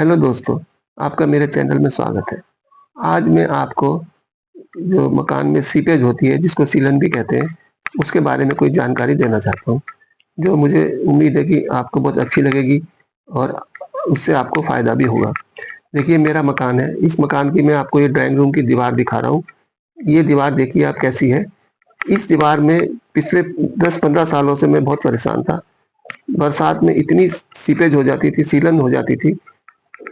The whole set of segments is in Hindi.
हेलो दोस्तों, आपका मेरे चैनल में स्वागत है। आज मैं आपको जो मकान में सीपेज होती है, जिसको सीलन भी कहते हैं, उसके बारे में कोई जानकारी देना चाहता हूँ, जो मुझे उम्मीद है कि आपको बहुत अच्छी लगेगी और उससे आपको फ़ायदा भी होगा। देखिए, मेरा मकान है, इस मकान की मैं आपको ये ड्राइंग रूम की दीवार दिखा रहा हूँ। ये दीवार देखिए आप कैसी है। इस दीवार में पिछले 10-15 सालों से मैं बहुत परेशान था। बरसात में इतनी सीपेज हो जाती थी, सीलन हो जाती थी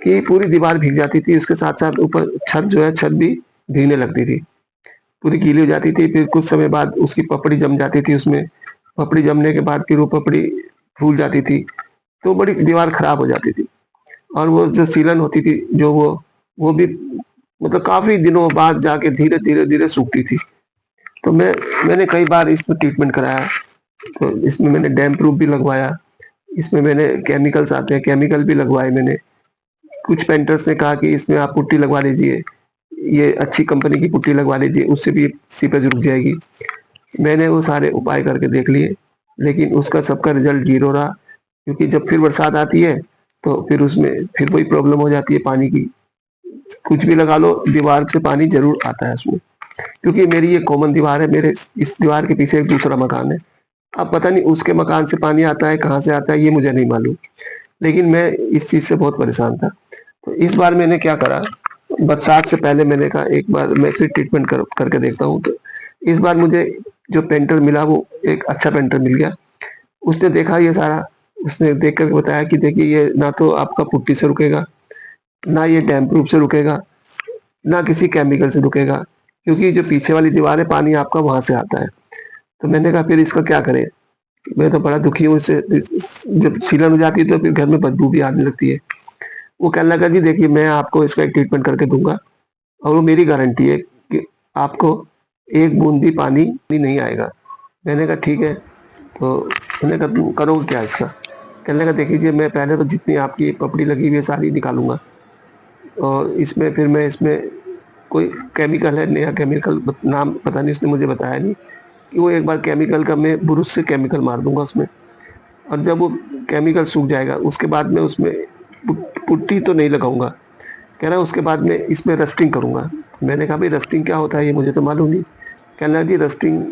कि पूरी दीवार भीग जाती थी, उसके साथ-साथ ऊपर छत जो है, छत भी भीगने लगती थी। पूरी गीली हो जाती थी, फिर कुछ समय बाद उसकी पपड़ी जम जाती थी उसमें। पपड़ी जमने के बाद फिर वो पपड़ी फूल जाती थी, तो बड़ी दीवार खराब हो जाती थी। और वो जो सीलन होती थी, जो वो भी मतलब काफ़ी दिनों बाद जाके धीरे-धीरे सूखती थी। तो मैंने कई बार इसमें ट्रीटमेंट कराया, तो इसमें मैंने डैम्प प्रूफ भी लगवाया, इसमें मैंने केमिकल्स आते हैं, केमिकल भी लगवाए मैंने। कुछ पेंटर्स ने कहा कि इसमें आप पुट्टी लगवा लीजिए, ये अच्छी कंपनी की पुट्टी लगवा लीजिए, उससे भी सीपेज रुक जाएगी। मैंने वो सारे उपाय करके देख लिए, लेकिन उसका सबका रिज़ल्ट ज़ीरो रहा, क्योंकि जब फिर बरसात आती है, तो फिर उसमें फिर वही प्रॉब्लम हो जाती है पानी की। कुछ भी लगा लो, दीवार से पानी ज़रूर आता है उसमें, क्योंकि मेरी ये कॉमन दीवार है, मेरे इस दीवार के पीछे एक दूसरा मकान है। अब पता नहीं उसके मकान से पानी आता है, कहाँ से आता है, ये मुझे नहीं मालूम। लेकिन मैं इस चीज़ से बहुत परेशान था। तो इस बार मैंने क्या करा, बरसात से पहले मैंने कहा एक बार मैं फिर ट्रीटमेंट करके देखता हूँ। तो इस बार मुझे जो पेंटर मिला वो एक अच्छा पेंटर मिल गया। उसने देखा ये सारा, उसने देख कर बताया कि देखिए ये ना तो आपका पुट्टी से रुकेगा, ना ये डैम्प प्रूफ से रुकेगा, ना किसी केमिकल से रुकेगा, क्योंकि जो पीछे वाली दीवार है पानी आपका वहाँ से आता है। तो मैंने कहा फिर इसका क्या करें? मैं तो बड़ा दुखी हूँ इससे। जब सीलन हो जाती है तो फिर घर में बदबू भी आने लगती है। वो कहने लगा जी देखिए मैं आपको इसका एक ट्रीटमेंट करके दूँगा, और वो मेरी गारंटी है कि आपको एक बूँद भी पानी नहीं आएगा। मैंने कहा ठीक है, तो मैंने कहा तुम करोगे क्या इसका? कहने लगा देखिए जी मैं पहले तो जितनी आपकी पपड़ी लगी हुई है सारी निकालूँगा, और इसमें फिर मैं इसमें कोई केमिकल है, नया केमिकल नाम पता नहीं, उसने मुझे बताया नहीं, कि वो एक बार केमिकल का मैं ब्रुश से केमिकल मार दूँगा उसमें। और जब वो केमिकल सूख जाएगा उसके बाद मैं उसमें पुट्टी तो नहीं लगाऊँगा। कह रहा है उसके बाद में इसमें रस्टिंग करूँगा। मैंने कहा भाई रस्टिंग क्या होता है, ये मुझे तो मालूम नहीं। कहने लगा जी रस्टिंग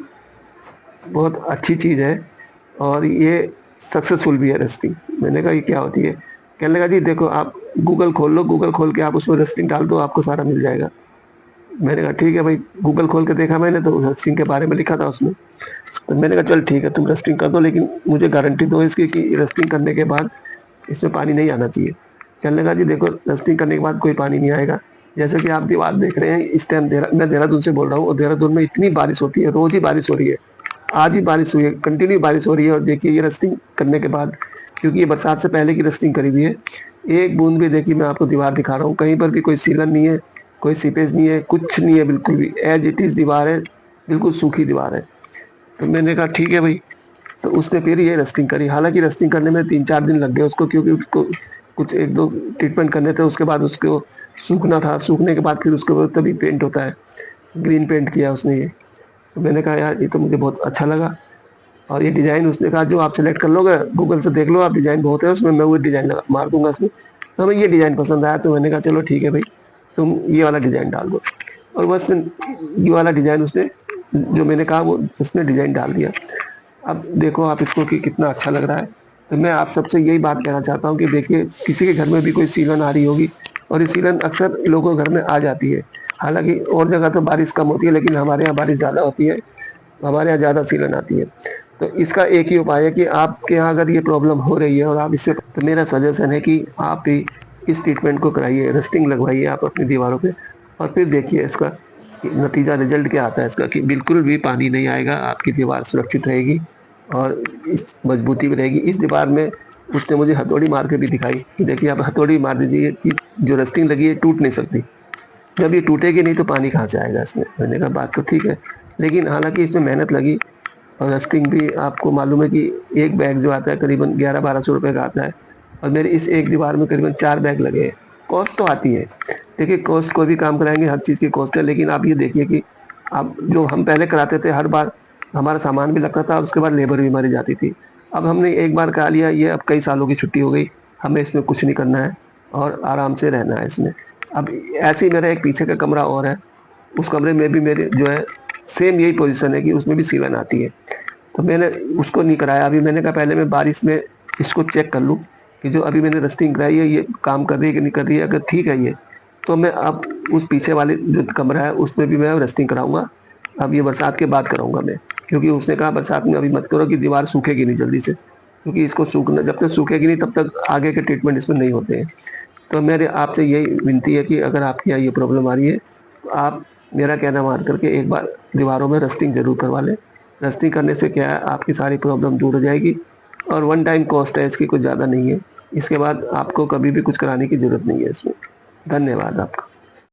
बहुत अच्छी चीज़ है, और ये सक्सेसफुल भी है रस्टिंग। मैंने कहा ये क्या होती है? कहने लगा जी देखो आप गूगल खोल लो, गूगल खोल के आप उसमें रस्टिंग डाल दो, आपको सारा मिल जाएगा। मैंने कहा ठीक है भाई, गूगल खोल के देखा मैंने तो रस्टिंग के बारे में लिखा था उसमें। तो मैंने कहा चल ठीक है तुम रस्टिंग कर दो, लेकिन मुझे गारंटी दो इसकी कि रस्टिंग करने के बाद इसमें पानी नहीं आना चाहिए। कहने लगा जी देखो रस्टिंग करने के बाद कोई पानी नहीं आएगा। जैसे कि आप दीवार देख रहे हैं, इस टाइम मैं देहरादून से बोल रहा हूँ, और देहरादून में इतनी बारिश होती है, रोज़ ही बारिश हो रही है। आज भी बारिश हुई है, कंटिन्यू बारिश हो रही है, और देखिए ये रस्टिंग करने के बाद, क्योंकि ये बरसात से पहले की रस्टिंग करी हुई है, एक बूँद भी देखिए मैं आपको दीवार दिखा रहा हूँ, कहीं पर भी कोई सीलन नहीं है, कोई सीपेज नहीं है, कुछ नहीं है बिल्कुल भी, एज़ इट इज़ दीवार है, बिल्कुल सूखी दीवार है। तो मैंने कहा ठीक है भाई, तो उसने फिर ये रस्टिंग करी। हालाँकि रस्टिंग करने में 3-4 दिन लग गए उसको, क्योंकि उसको कुछ 1-2 ट्रीटमेंट करने थे, उसके बाद उसको सूखना था, सूखने के बाद फिर उसके ऊपर तभी पेंट होता है। ग्रीन पेंट किया उसने ये। तो मैंने कहा यार ये तो मुझे बहुत अच्छा लगा, और ये डिज़ाइन उसने कहा जो आप सेलेक्ट कर लोगे, गूगल से देख लो आप, डिज़ाइन बहुत है उसमें, मैं वो डिज़ाइन लगा मार दूँगा उसमें। तो हमें ये डिज़ाइन पसंद आया, तो मैंने कहा चलो ठीक है भाई, तुम ये वाला डिज़ाइन डाल दो। और बस ये वाला डिज़ाइन उसने, जो मैंने कहा वो उसने डिज़ाइन डाल दिया। अब देखो आप इसको कि कितना अच्छा लग रहा है। तो मैं आप सबसे यही बात कहना चाहता हूँ कि देखिए किसी के घर में भी कोई सीलन आ रही होगी, और ये सीलन अक्सर लोगों के घर में आ जाती है। हालाँकि और जगह तो बारिश कम होती है, लेकिन हमारे यहाँ बारिश ज़्यादा होती है, हमारे यहाँ ज़्यादा सीलन आती है। तो इसका एक ही उपाय है कि आपके यहाँ अगर ये प्रॉब्लम हो रही है और आप इससे, तो मेरा सजेशन है कि आप भी इस ट्रीटमेंट को कराइए, रस्टिंग लगवाइए आप अपनी दीवारों पे, और फिर देखिए इसका कि नतीजा, रिज़ल्ट क्या आता है इसका, कि बिल्कुल भी पानी नहीं आएगा, आपकी दीवार सुरक्षित रहेगी और इस मजबूती भी रहेगी। इस दीवार में उसने मुझे हथौड़ी मार के भी दिखाई कि देखिए आप हथौड़ी मार दीजिए कि जो रस्टिंग लगी है टूट नहीं सकती। जब ये टूटेगी नहीं तो पानी कहाँ से आएगा इसमें? मैंने कहा बात तो ठीक है, लेकिन हालाँकि इसमें मेहनत लगी, और रस्टिंग भी आपको मालूम है कि एक बैग जो आता है करीबन 1100-1200 रुपए का आता है, और मेरी इस एक दीवार में करीबन 4 बैग लगे हैं। कॉस्ट तो आती है, देखिए कॉस्ट कोई भी काम कराएँगे हर चीज़ की कॉस्ट है, लेकिन आप ये देखिए कि अब जो हम पहले कराते थे, हर बार हमारा सामान भी लगता था और उसके बाद लेबर भी हमारी जाती थी। अब हमने एक बार करा लिया, ये अब कई सालों की छुट्टी हो गई, हमें इसमें कुछ नहीं करना है। और आराम से रहना है इसमें। अब ऐसे ही मेरा एक पीछे का कमरा और है, उस कमरे में भी मेरे जो है सेम यही पोज़ीशन है कि उसमें भी सीलन आती है। तो मैंने उसको नहीं कराया। अभी मैंने कहा पहले मैं बारिश में इसको चेक कर लूँ कि जो अभी मैंने रस्टिंग कराई है ये काम कर रही है कि नहीं कर रही है। अगर ठीक है ये, तो मैं अब उस पीछे वाले जो कमरा है उसमें भी मैं रस्टिंग कराऊँगा। अब ये बरसात के बाद कराऊँगा मैं, क्योंकि उसने कहा बरसात में अभी मत करो कि दीवार सूखेगी नहीं जल्दी से, क्योंकि इसको सूखना जब तक सूखेगी नहीं तब तक आगे के ट्रीटमेंट इसमें नहीं होते हैं। तो मेरे आपसे यही विनती है कि अगर आपके यहाँ ये प्रॉब्लम आ रही है, तो आप मेरा कहना मान कर के एक बार दीवारों में रस्टिंग ज़रूर करवा लें। रस्टिंग करने से क्या है, आपकी सारी प्रॉब्लम दूर हो जाएगी और वन टाइम कॉस्ट है इसकी, कुछ ज़्यादा नहीं है। इसके बाद आपको कभी भी कुछ कराने की ज़रूरत नहीं है इसमें। धन्यवाद आपका।